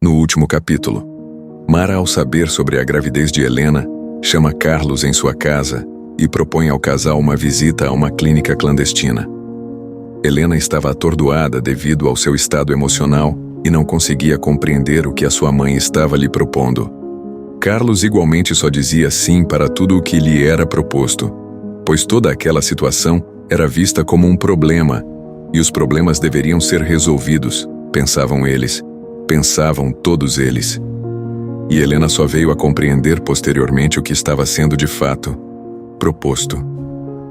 No último capítulo, Mara, ao saber sobre a gravidez de Helena, chama Carlos em sua casa e propõe ao casal uma visita a uma clínica clandestina. Helena estava atordoada devido ao seu estado emocional e não conseguia compreender o que a sua mãe estava lhe propondo. Carlos igualmente só dizia sim para tudo o que lhe era proposto, pois toda aquela situação era vista como um problema, e os problemas deveriam ser resolvidos, pensavam eles, pensavam todos eles. E Helena só veio a compreender posteriormente o que estava sendo de fato proposto.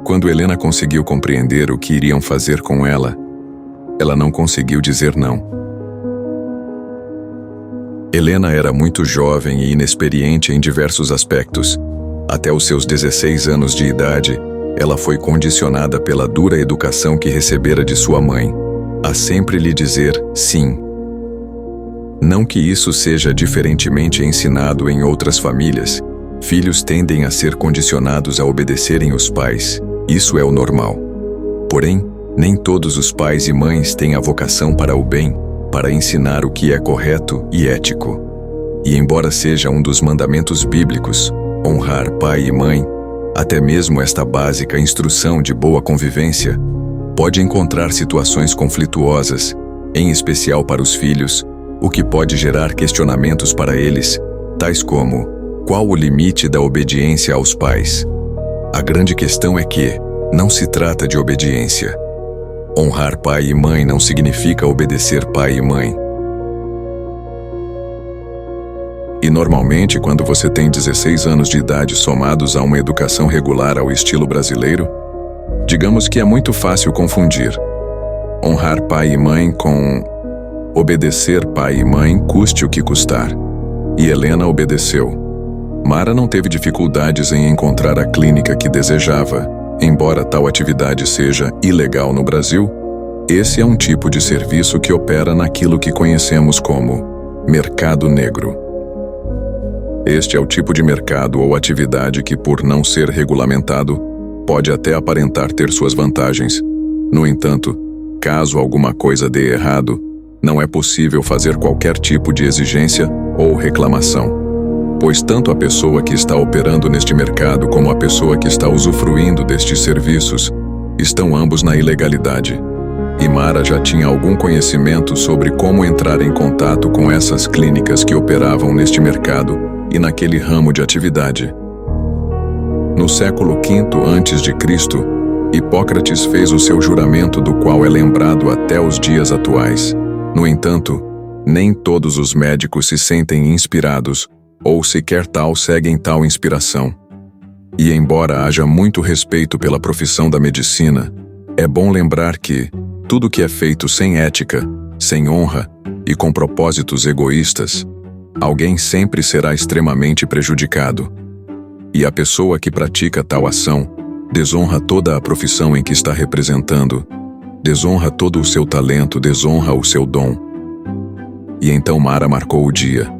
Quando Helena conseguiu compreender o que iriam fazer com ela não conseguiu dizer não. Helena era muito jovem e inexperiente em diversos aspectos. Até os seus 16 anos de idade, ela foi condicionada pela dura educação que recebera de sua mãe, a sempre lhe dizer sim. Não que isso seja diferentemente ensinado em outras famílias. Filhos tendem a ser condicionados a obedecerem os pais. Isso é o normal. Porém, nem todos os pais e mães têm a vocação para o bem, para ensinar o que é correto e ético. E embora seja um dos mandamentos bíblicos, honrar pai e mãe, até mesmo esta básica instrução de boa convivência, pode encontrar situações conflituosas, em especial para os filhos, o que pode gerar questionamentos para eles, tais como: qual o limite da obediência aos pais? A grande questão é que não se trata de obediência. Honrar pai e mãe não significa obedecer pai e mãe. E normalmente, quando você tem 16 anos de idade somados a uma educação regular ao estilo brasileiro, digamos que é muito fácil confundir honrar pai e mãe com obedecer pai e mãe, custe o que custar. E Helena obedeceu. Mara não teve dificuldades em encontrar a clínica que desejava. Embora tal atividade seja ilegal no Brasil, esse é um tipo de serviço que opera naquilo que conhecemos como mercado negro. Este é o tipo de mercado ou atividade que, por não ser regulamentado, pode até aparentar ter suas vantagens. No entanto, caso alguma coisa dê errado, não é possível fazer qualquer tipo de exigência ou reclamação, pois tanto a pessoa que está operando neste mercado como a pessoa que está usufruindo destes serviços estão ambos na ilegalidade. E Mara já tinha algum conhecimento sobre como entrar em contato com essas clínicas que operavam neste mercado e naquele ramo de atividade. No século V a.C., Hipócrates fez o seu juramento, do qual é lembrado até os dias atuais. No entanto, nem todos os médicos se sentem inspirados ou sequer seguem tal inspiração. E embora haja muito respeito pela profissão da medicina, é bom lembrar que tudo que é feito sem ética, sem honra e com propósitos egoístas, alguém sempre será extremamente prejudicado. E a pessoa que pratica tal ação desonra toda a profissão em que está representando, desonra todo o seu talento, desonra o seu dom. E então Mara marcou o dia.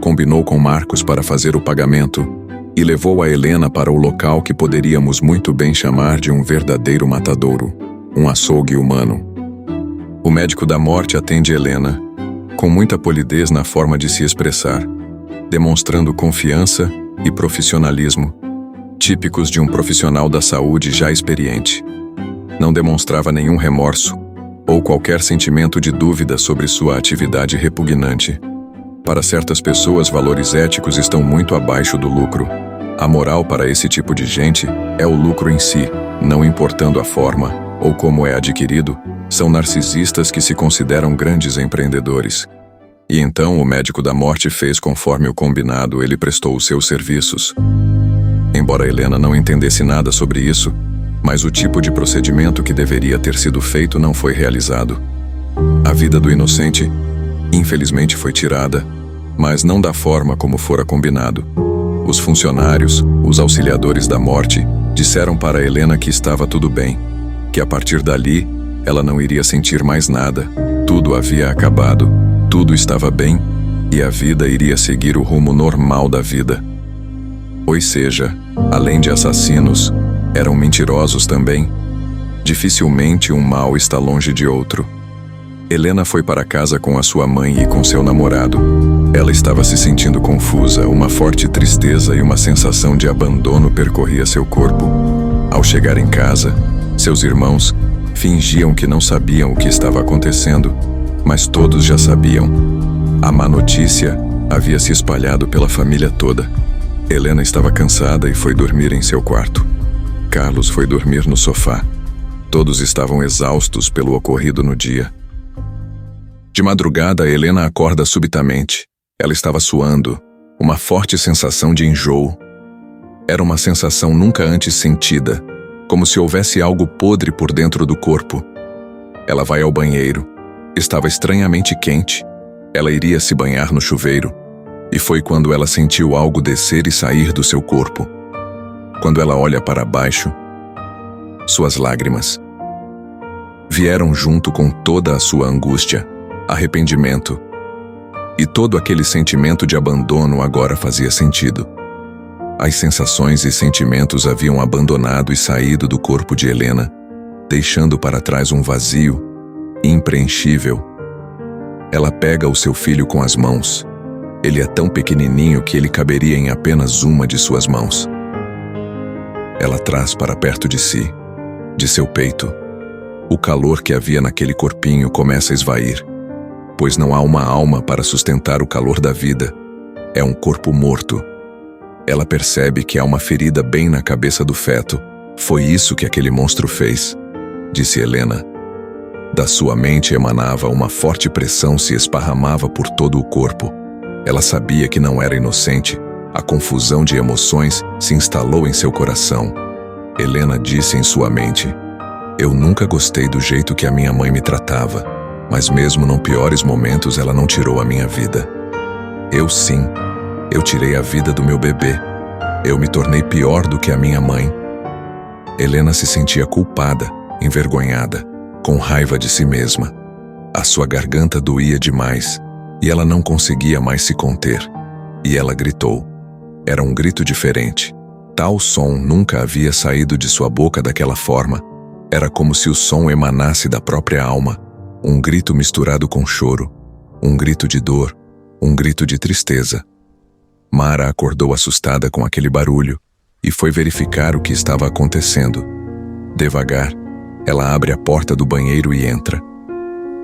Combinou com Marcos para fazer o pagamento e levou a Helena para o local que poderíamos muito bem chamar de um verdadeiro matadouro, um açougue humano. O médico da morte atende Helena, com muita polidez na forma de se expressar, demonstrando confiança e profissionalismo, típicos de um profissional da saúde já experiente. Não demonstrava nenhum remorso ou qualquer sentimento de dúvida sobre sua atividade repugnante. Para certas pessoas, valores éticos estão muito abaixo do lucro. A moral para esse tipo de gente é o lucro em si, não importando a forma ou como é adquirido. São narcisistas que se consideram grandes empreendedores. E então o médico da morte fez conforme o combinado, ele prestou os seus serviços. Embora Helena não entendesse nada sobre isso, mas o tipo de procedimento que deveria ter sido feito não foi realizado. A vida do inocente, infelizmente, foi tirada, mas não da forma como fora combinado. Os funcionários, os auxiliadores da morte, disseram para Helena que estava tudo bem, que a partir dali ela não iria sentir mais nada, tudo havia acabado, tudo estava bem e a vida iria seguir o rumo normal da vida. Ou seja, além de assassinos, eram mentirosos também. Dificilmente um mal está longe de outro. Helena foi para casa com a sua mãe e com seu namorado. Ela estava se sentindo confusa, uma forte tristeza e uma sensação de abandono percorria seu corpo. Ao chegar em casa, seus irmãos fingiam que não sabiam o que estava acontecendo, mas todos já sabiam. A má notícia havia se espalhado pela família toda. Helena estava cansada e foi dormir em seu quarto. Carlos foi dormir no sofá. Todos estavam exaustos pelo ocorrido no dia. De madrugada, Helena acorda subitamente. Ela estava suando, uma forte sensação de enjoo. Era uma sensação nunca antes sentida, como se houvesse algo podre por dentro do corpo. Ela vai ao banheiro. Estava estranhamente quente. Ela iria se banhar no chuveiro. E foi quando ela sentiu algo descer e sair do seu corpo. Quando ela olha para baixo, suas lágrimas vieram junto com toda a sua angústia, arrependimento, e todo aquele sentimento de abandono agora fazia sentido. As sensações e sentimentos haviam abandonado e saído do corpo de Helena, deixando para trás um vazio impreenchível. Ela pega o seu filho com as mãos. Ele é tão pequenininho que ele caberia em apenas uma de suas mãos. Ela traz para perto de si, de seu peito. O calor que havia naquele corpinho começa a esvair, pois não há uma alma para sustentar o calor da vida. É um corpo morto. Ela percebe que há uma ferida bem na cabeça do feto. Foi isso que aquele monstro fez, disse Helena. Da sua mente emanava uma forte pressão, se esparramava por todo o corpo. Ela sabia que não era inocente. A confusão de emoções se instalou em seu coração. Helena disse em sua mente: "Eu nunca gostei do jeito que a minha mãe me tratava, mas mesmo nos piores momentos ela não tirou a minha vida. Eu tirei a vida do meu bebê. Eu me tornei pior do que a minha mãe." Helena se sentia culpada, envergonhada, com raiva de si mesma. A sua garganta doía demais, e ela não conseguia mais se conter. E ela gritou. Era um grito diferente. Tal som nunca havia saído de sua boca daquela forma. Era como se o som emanasse da própria alma. Um grito misturado com choro. Um grito de dor. Um grito de tristeza. Mara acordou assustada com aquele barulho e foi verificar o que estava acontecendo. Devagar, ela abre a porta do banheiro e entra.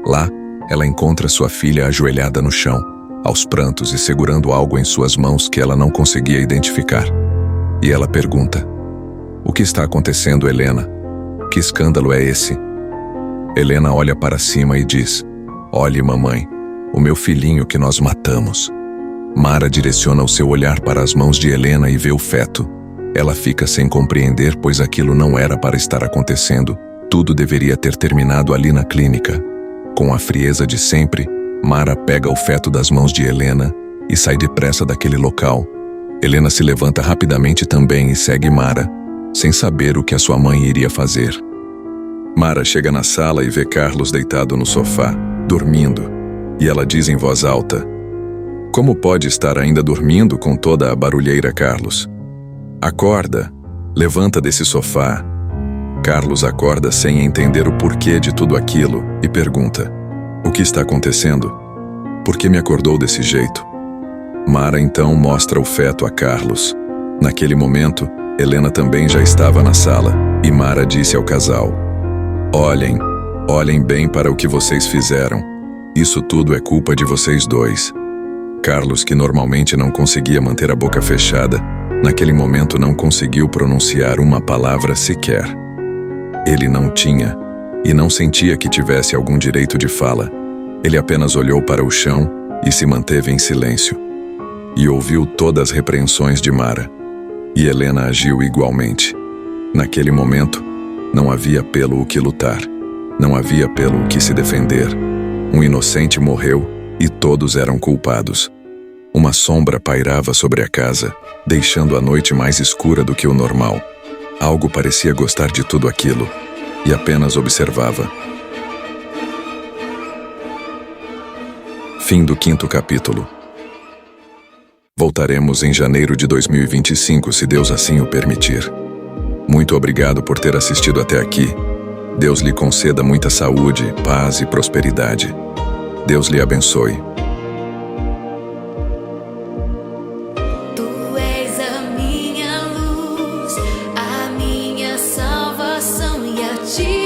Lá, ela encontra sua filha ajoelhada no chão, aos prantos e segurando algo em suas mãos que ela não conseguia identificar. E ela pergunta: "O que está acontecendo, Helena? Que escândalo é esse?" Helena olha para cima e diz: "Olhe, mamãe, o meu filhinho que nós matamos." Mara direciona o seu olhar para as mãos de Helena e vê o feto. Ela fica sem compreender, pois aquilo não era para estar acontecendo. Tudo deveria ter terminado ali na clínica. Com a frieza de sempre, Mara pega o feto das mãos de Helena e sai depressa daquele local. Helena se levanta rapidamente também e segue Mara, sem saber o que a sua mãe iria fazer. Mara chega na sala e vê Carlos deitado no sofá, dormindo, e ela diz em voz alta: "Como pode estar ainda dormindo com toda a barulheira, Carlos? Acorda, levanta desse sofá." Carlos acorda sem entender o porquê de tudo aquilo e pergunta: "O que está acontecendo? Por que me acordou desse jeito?" Mara então mostra o feto a Carlos. Naquele momento, Helena também já estava na sala, e Mara disse ao casal: Olhem bem para o que vocês fizeram. Isso tudo é culpa de vocês dois." Carlos, que normalmente não conseguia manter a boca fechada, naquele momento não conseguiu pronunciar uma palavra sequer. Ele não tinha, e não sentia que tivesse algum direito de fala. Ele apenas olhou para o chão e se manteve em silêncio. E ouviu todas as repreensões de Mara. E Helena agiu igualmente. Naquele momento, não havia pelo que lutar. Não havia pelo que se defender. Um inocente morreu e todos eram culpados. Uma sombra pairava sobre a casa, deixando a noite mais escura do que o normal. Algo parecia gostar de tudo aquilo, e apenas observava. Fim do 5º capítulo. Voltaremos em janeiro de 2025, se Deus assim o permitir. Muito obrigado por ter assistido até aqui. Deus lhe conceda muita saúde, paz e prosperidade. Deus lhe abençoe. Gira.